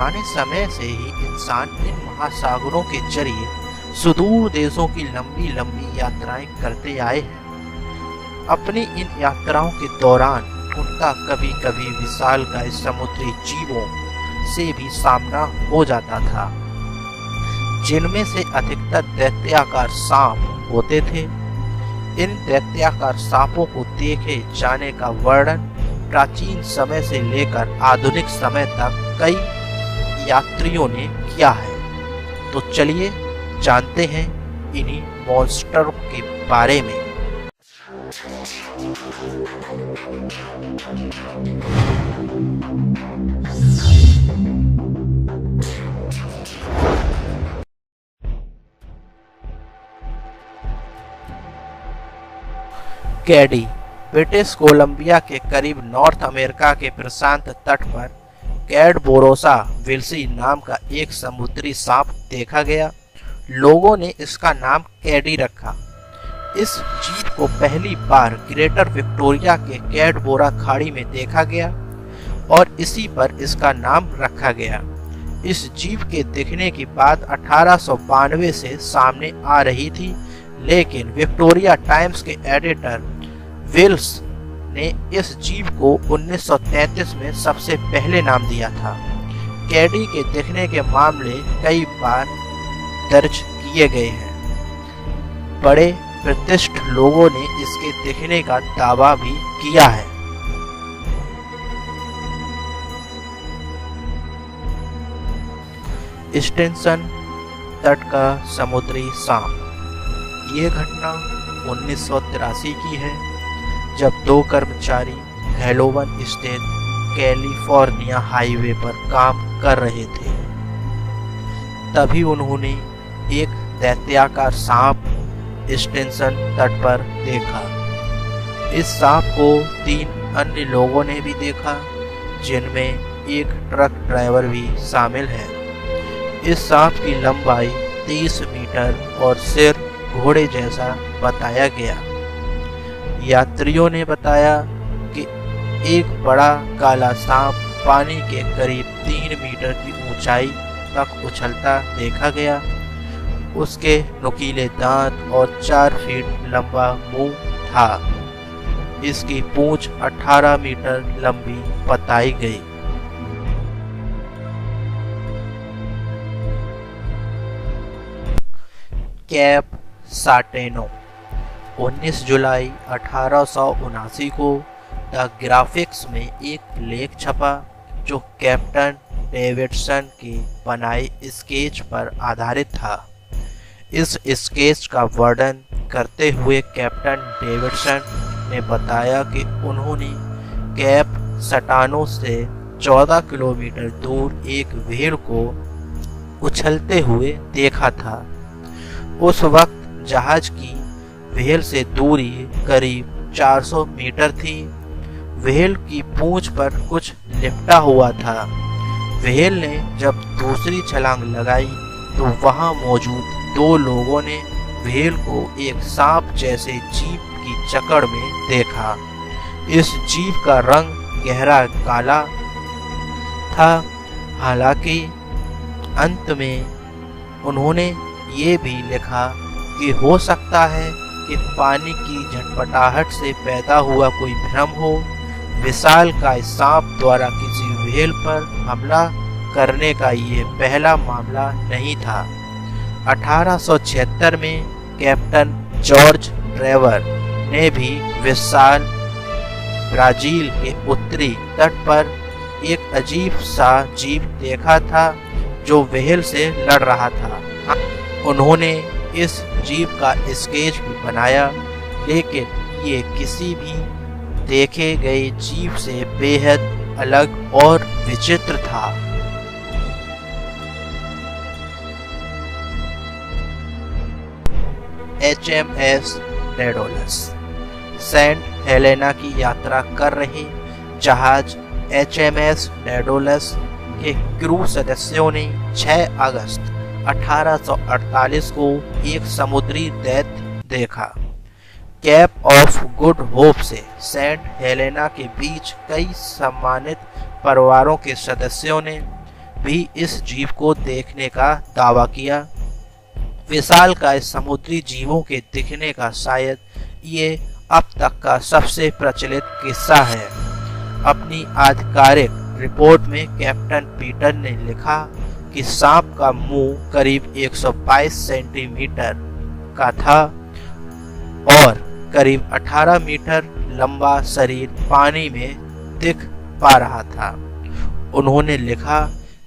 पुराने समय से ही इंसान इन महासागरों के जरिए सुदूर देशों की लंबी लंबी यात्राएं करते आए हैं। अपनी इन यात्राओं के दौरान उनका कभी कभी विशालकाय समुद्री जीवों से भी सामना हो जाता था, जिनमें से अधिकतर दैत्याकार सांप होते थे। इन दैत्याकार सांपों को देखे जाने का वर्णन प्राचीन समय से लेकर आधुनिक समय तक कई यात्रियों ने किया है। तो चलिए जानते हैं इन्हीं मॉन्स्टर के बारे में। कैडी ब्रिटिश कोलंबिया के करीब नॉर्थ अमेरिका के प्रशांत तट पर कैडबोरोसा विल्सी नाम का एक समुद्री सांप देखा गया। लोगों ने इसका नाम कैडी रखा। इस जीव को पहली बार ग्रेटर विक्टोरिया के कैडबोरा खाड़ी में देखा गया और इसी पर इसका नाम रखा गया। इस जीव के दिखने की बात 1892 से सामने आ रही थी, लेकिन विक्टोरिया टाइम्स के एडिटर विल्स ने इस जीव को 1933 में सबसे पहले नाम दिया था। कैडी के दिखने के मामले कई बार दर्ज किए गए हैं। बड़े प्रतिष्ठित लोगों ने इसके दिखने का दावा भी किया है। स्टेनसन तट का समुद्री सांप। ये घटना 1983 की है, जब दो कर्मचारी हेलोवन स्थित कैलिफोर्निया हाईवे पर काम कर रहे थे। तभी उन्होंने एक दैत्याकार सांप स्टेनसन तट पर देखा। इस सांप को 3 अन्य लोगों ने भी देखा, जिनमें एक ट्रक ड्राइवर भी शामिल है। इस सांप की लंबाई 30 मीटर और सिर घोड़े जैसा बताया गया। यात्रियों ने बताया कि एक बड़ा काला सांप पानी के करीब 3 मीटर की ऊंचाई तक उछलता देखा गया। उसके नुकीले दांत और 4 फीट लंबा मुंह था। इसकी पूंछ 18 मीटर लंबी बताई गई। कैप साटेनो। 19 जुलाई 1879 को द ग्राफिक्स में एक लेख छपा, जो कैप्टन डेविडसन के बनाए स्केच पर आधारित था। इस स्केच का वर्णन करते हुए कैप्टन डेविडसन ने बताया कि उन्होंने कैप सटानो से 14 किलोमीटर दूर एक व्हेल को उछलते हुए देखा था। उस वक्त जहाज की व्हेल से दूरी करीब 400 मीटर थी। व्हेल की पूंछ पर कुछ लिपटा हुआ था। व्हेल ने जब दूसरी छलांग लगाई तो वहां मौजूद 2 लोगों ने व्हेल को एक सांप जैसे जीव की जकड़ में देखा। इस जीव का रंग गहरा काला था। हालांकि अंत में उन्होंने ये भी लिखा कि हो सकता है कि पानी की झटपटाहट से पैदा हुआ कोई भ्रम हो। विशालकाय सांप द्वारा किसी व्हेल पर हमला करने का ये पहला मामला नहीं था। 1876 में कैप्टन जॉर्ज ट्रेवर ने भी विशाल ब्राजील के उत्तरी तट पर एक अजीब सा जीव देखा था, जो व्हेल से लड़ रहा था। उन्होंने इस जीव का स्केच भी बनाया, लेकिन ये किसी भी देखे गए जीव से बेहद अलग और विचित्र था। HMS डेडोलस। सेंट हेलेना की यात्रा कर रहे जहाज HMS डेडोलस के क्रू सदस्यों ने 6 अगस्त 1848 को एक समुद्री दैत्य देखा। कैप ऑफ गुड होप से सेंट हेलेना के बीच कई सम्मानित परिवारों के सदस्यों ने भी इस जीव को देखने का दावा किया। विशालकाय समुद्री जीवों के दिखने का शायद ये अब तक का सबसे प्रचलित किस्सा है। अपनी आधिकारिक रिपोर्ट में कैप्टन पीटर ने लिखा कि सांप का मुंह करीब 122 सेंटीमीटर का था और करीब 18 मीटर लंबा शरीर पानी में दिख पा रहा था। उन्होंने लिखा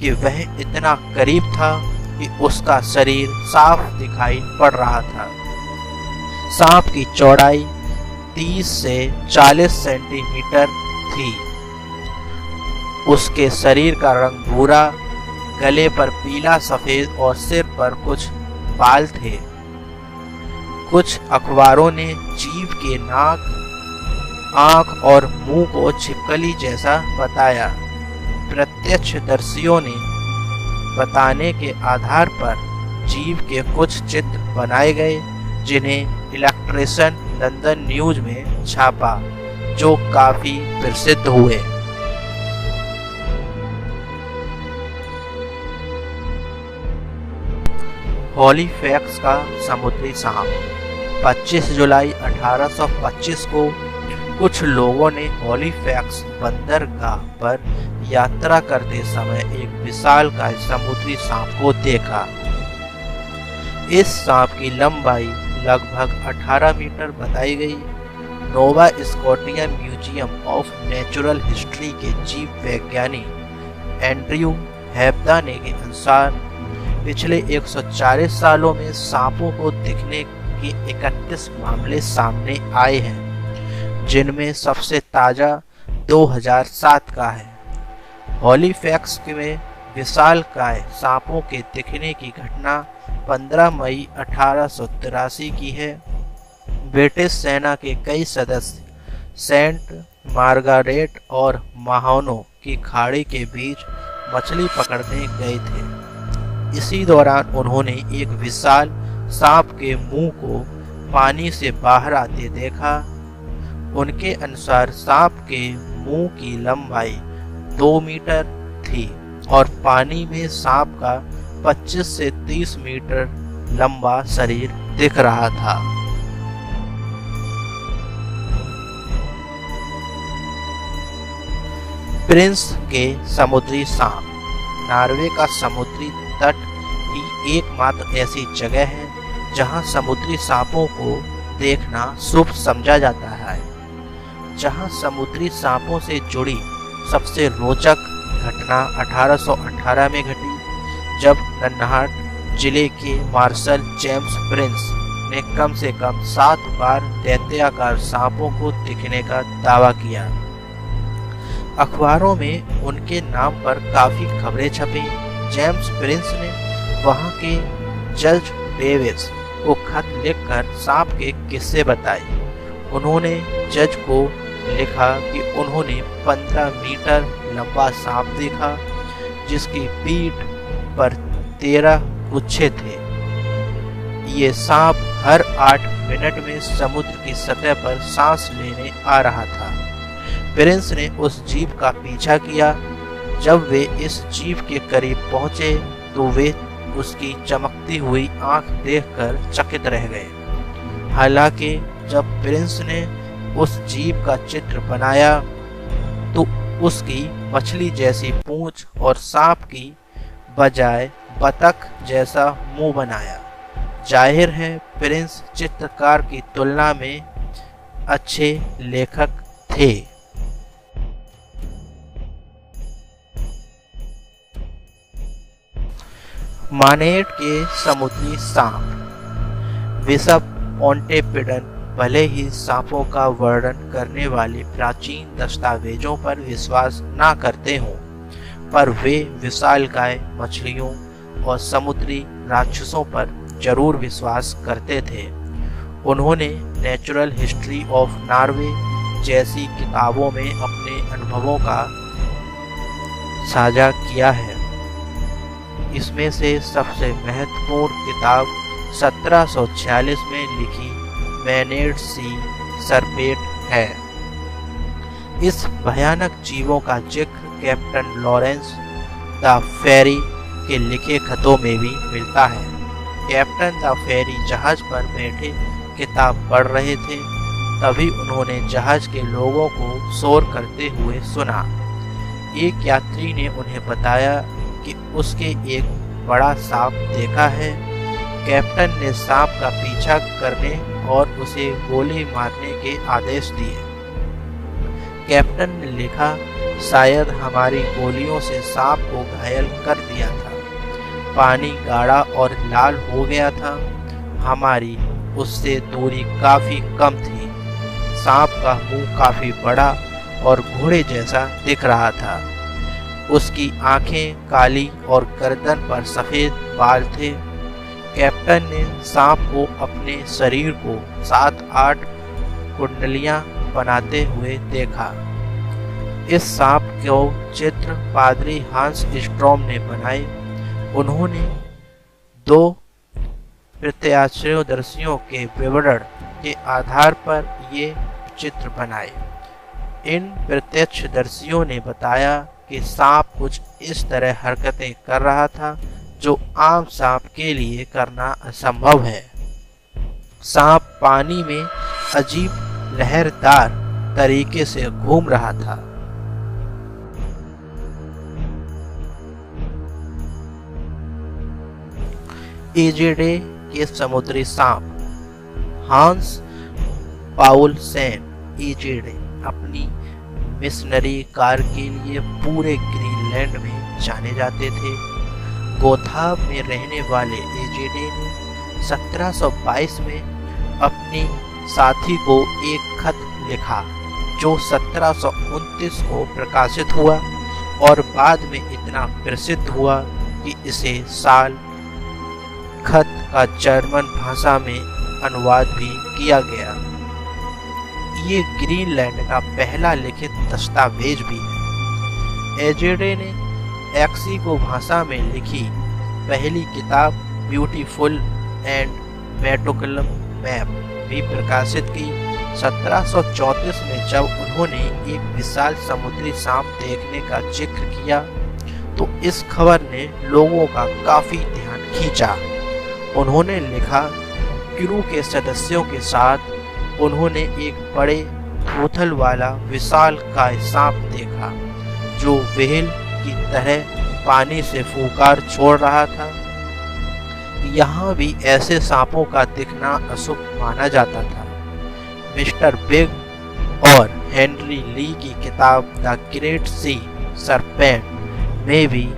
कि वह इतना करीब था कि उसका शरीर साफ दिखाई पड़ रहा था। सांप की चौड़ाई 30 से 40 सेंटीमीटर थी। उसके शरीर का रंग भूरा, गले पर पीला सफेद और सिर पर कुछ बाल थे। कुछ अखबारों ने जीव के नाक, आंख और मुंह को छिपकली जैसा बताया। प्रत्यक्षदर्शियों ने बताने के आधार पर जीव के कुछ चित्र बनाए गए, जिन्हें इलेक्ट्रेशन लंदन न्यूज में छापा, जो काफी प्रसिद्ध हुए। हॉलीफैक्स का समुद्री सांप। 25 जुलाई 1825 को कुछ लोगों ने हॉलीफैक्स बंदरगाह पर यात्रा करते समय एक विशालकाय समुद्री सांप को देखा। इस सांप की लंबाई लगभग 18 मीटर बताई गई। नोवा Scotia museum of natural history के जीव वैज्ञानी एंड्रयू हैब्दाने के अनुसार पिछले 140 सालों में सांपों को दिखने के 31 मामले सामने आए हैं, जिनमें सबसे ताजा 2007 का है। हॉलीफैक्स में विशालकाय सांपों के दिखने की घटना 15 मई 1883 की है। ब्रिटिश सेना के कई सदस्य सेंट मार्गारेट और महानो की खाड़ी के बीच मछली पकड़ने गए थे। इसी दौरान उन्होंने एक विशाल सांप के मुंह को पानी से बाहर आते देखा। उनके अनुसार सांप के मुंह की लंबाई 2 मीटर थी और पानी में सांप का 25 से 30 मीटर लंबा शरीर दिख रहा था। प्रिंस के समुद्री सांप। नॉर्वे का समुद्री तट ही एकमात्र ऐसी जगह है जहां समुद्री सांपों को देखना शुभ समझा जाता है। जहां समुद्री सांपों से जुड़ी सबसे रोचक घटना 1818 में घटी, जब नन्हाट जिले के मार्शल जेम्स प्रिंस ने कम से कम 7 बार दैत्याकार सांपों को दिखने का दावा किया। अखबारों में उनके नाम पर काफी खबरें छपी। जेम्स प्रिंस ने वहां के जज डेविस को खत लिखकर सांप के किस्से बताए। उन्होंने जज को लिखा कि उन्होंने 15 मीटर लंबा सांप देखा, जिसकी पीठ पर 13 गुच्छे थे। ये सांप हर 8 मिनट में समुद्र की सतह पर सांस लेने आ रहा था। प्रिंस ने उस जीव का पीछा किया। जब वे इस जीव के करीब पहुंचे तो वे उसकी चमकती हुई आंख देखकर चकित रह गए। हालांकि जब प्रिंस ने उस जीव का चित्र बनाया तो उसकी मछली जैसी पूंछ और सांप की बजाय बतख जैसा मुंह बनाया। जाहिर है प्रिंस चित्रकार की तुलना में अच्छे लेखक थे। मानेट के समुद्री सांप। बिशप ऑन्टेपिडन भले ही सांपों का वर्णन करने वाले प्राचीन दस्तावेजों पर विश्वास न करते हों, पर वे विशालकाय मछलियों और समुद्री राक्षसों पर जरूर विश्वास करते थे। उन्होंने नेचुरल हिस्ट्री ऑफ नॉर्वे जैसी किताबों में अपने अनुभवों का साझा किया है। इसमें से सबसे महत्वपूर्ण किताब 1746 में लिखी मैनेड सी सरपेट है। इस भयानक जीवों का जिक्र कैप्टन लॉरेंस द फेरी के लिखे खतों में भी मिलता है। कैप्टन द फेरी जहाज पर बैठे किताब पढ़ रहे थे, तभी उन्होंने जहाज के लोगों को शोर करते हुए सुना। एक यात्री ने उन्हें बताया कि उसके एक बड़ा सांप देखा है। कैप्टन ने सांप का पीछा करने और उसे गोली मारने के आदेश दिए। कैप्टन ने लिखा, शायद हमारी गोलियों से सांप को घायल कर दिया था। पानी गाढ़ा और लाल हो गया था। हमारी उससे दूरी काफी कम थी। सांप का मुंह काफी बड़ा और घोड़े जैसा दिख रहा था। उसकी आंखें काली और गर्दन पर सफेद बाल थे। कैप्टन ने सांप को अपने शरीर को 7-8 कुंडलियां बनाते हुए देखा। इस सांप को चित्र पादरी हांस स्ट्रॉम ने बनाए। उन्होंने 2 प्रत्यक्षदर्शियों के विवरण के आधार पर ये चित्र बनाए। इन प्रत्यक्षदर्शियों ने बताया कि सांप कुछ इस तरह हरकतें कर रहा था जो आम सांप के लिए करना असंभव है। सांप पानी में अजीब लहरदार तरीके से घूम रहा था। एजेडे के समुद्री सांप। हांस पाउलसेन एजेडे अपनी मिशनरी कार्य के लिए पूरे ग्रीनलैंड में जाने जाते थे। गोथाम में रहने वाले एजेडे ने 1722 में अपनी साथी को एक खत लिखा जो 1729 को प्रकाशित हुआ और बाद में इतना प्रसिद्ध हुआ कि इसे साल खत का जर्मन भाषा में अनुवाद भी किया गया। ये ग्रीनलैंड का पहला लिखित दस्तावेज भी है। एजेडे ने एक्सिगो भाषा में लिखी पहली किताब ब्यूटीफुल एंड मेटोकलम मैप भी प्रकाशित की। 1734 में जब उन्होंने एक विशाल समुद्री सांप देखने का जिक्र किया तो इस खबर ने लोगों का काफी ध्यान खींचा। उन्होंने लिखा, क्रू के सदस्यों के साथ उन्होंने एक बड़े थूथल वाला विशालकाय सांप देखा जो व्हेल की तरह पानी से फुकार छोड़ रहा था। यहाँ भी ऐसे सांपों का दिखना अशुभ माना जाता था। मिस्टर बिग और हेनरी ली की किताब द ग्रेट सी सरपेंट में भी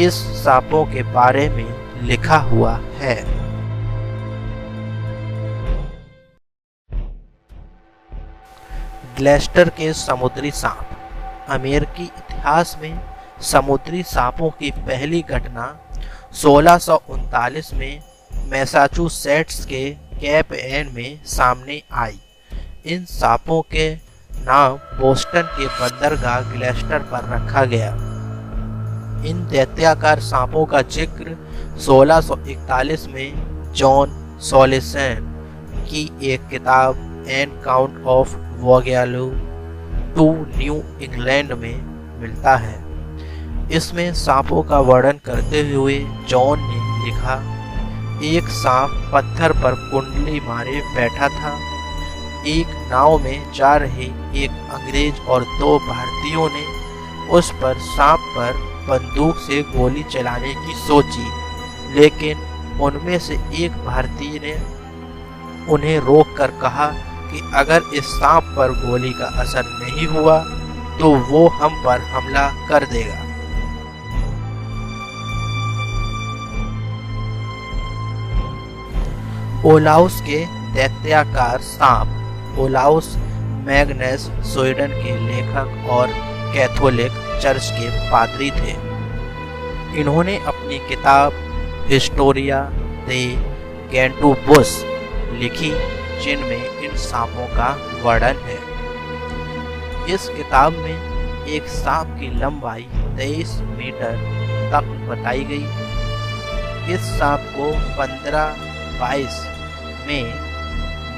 इस सांपों के बारे में लिखा हुआ है। ग्लेस्टर के समुद्री सांप। अमेरिकी इतिहास में समुद्री सांपों की पहली घटना 1639 में मैसाचुसेट्स के कैप एन में सामने आई। इन सांपों के नाम बोस्टन के बंदरगाह ग्लेस्टर पर रखा गया। इन दैत्याकार सांपों का जिक्र 1641 में जॉन सॉलिसन की एक किताब एन काउंट ऑफ वोगेलो टू न्यू इंग्लैंड में मिलता है। इसमें सांपों का वर्णन करते हुए जॉन ने लिखा, एक सांप पत्थर पर कुंडली मारे बैठा था। एक नाव में जा रहे एक अंग्रेज और 2 भारतीयों ने उस पर सांप पर बंदूक से गोली चलाने की सोची, लेकिन उनमें से एक भारतीय ने उन्हें रोककर कहा कि अगर इस सांप पर गोली का असर नहीं हुआ तो वो हम पर हमला कर देगा। ओलाउस के दैत्याकार सांप। ओलाउस मैग्नस स्वीडन के लेखक और कैथोलिक चर्च के पादरी थे। इन्होंने अपनी किताब हिस्टोरिया दे गैंटुबुस लिखी जिनमें इन सांपों का वर्णन है। इस किताब में एक सांप की लंबाई 23 मीटर तक बताई गई। इस सांप को 1522 में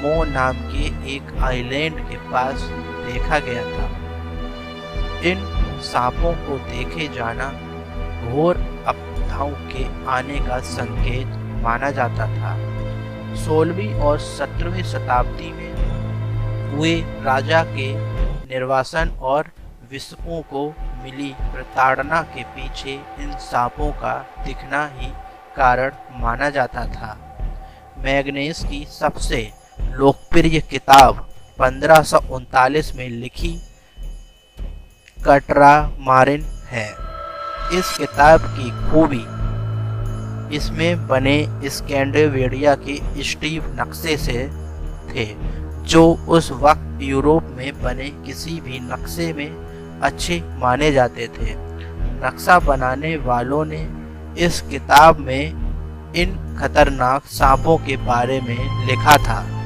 मो नाम के एक आइलैंड के पास देखा गया था। इन सांपों को देखे जाना घोर आपदाओं के आने का संकेत माना जाता था। 16वीं और 17वीं शताब्दी में हुए राजा के निर्वासन और विशपों को मिली प्रताड़ना के पीछे इन सांपों का दिखना ही कारण माना जाता था। मैग्नेस की सबसे लोकप्रिय किताब 1539 में लिखी कैटमाराइन है। इस किताब की खूबी इसमें बने स्कैंडिनेविया के स्टीव नक्शे से थे, जो उस वक्त यूरोप में बने किसी भी नक्शे में अच्छे माने जाते थे। नक्शा बनाने वालों ने इस किताब में इन खतरनाक सांपों के बारे में लिखा था।